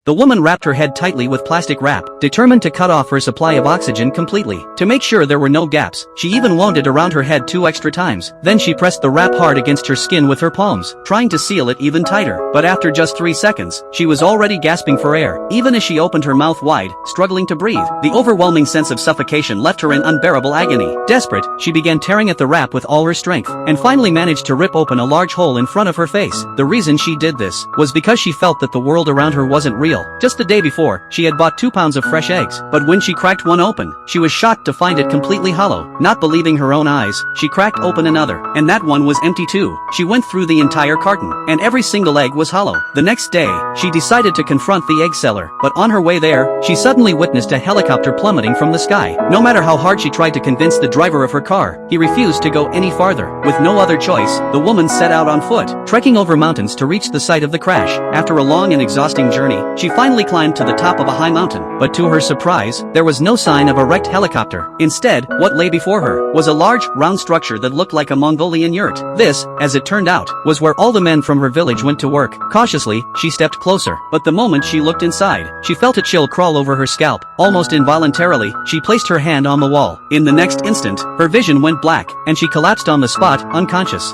The woman wrapped her head tightly with plastic wrap, determined to cut off her supply of oxygen completely. To make sure there were no gaps, she even wound it around her head 2 extra times. Then she pressed the wrap hard against her skin with her palms, trying to seal it even tighter. But after just 3 seconds, she was already gasping for air, even as she opened her mouth wide, struggling to breathe. The overwhelming sense of suffocation left her in unbearable agony. Desperate, she began tearing at the wrap with all her strength, and finally managed to rip open a large hole in front of her face. The reason she did this was because she felt that the world around her wasn't real. Just the day before, she had bought 2 pounds of fresh eggs, but when she cracked one open, she was shocked to find it completely hollow. Not believing her own eyes, she cracked open another, and that one was empty too. She went through the entire carton, and every single egg was hollow. The next day, she decided to confront the egg seller, but on her way there, she suddenly witnessed a helicopter plummeting from the sky. No matter how hard she tried to convince the driver of her car, he refused to go any farther. With no other choice, the woman set out on foot, trekking over mountains to reach the site of the crash. After a long and exhausting journey, she finally climbed to the top of a high mountain, but to her surprise, there was no sign of a wrecked helicopter. Instead, what lay before her was a large, round structure that looked like a Mongolian yurt. This, as it turned out, was where all the men from her village went to work. Cautiously, she stepped closer, but the moment she looked inside, she felt a chill crawl over her scalp. Almost involuntarily, she placed her hand on the wall. In the next instant, her vision went black, and she collapsed on the spot, unconscious.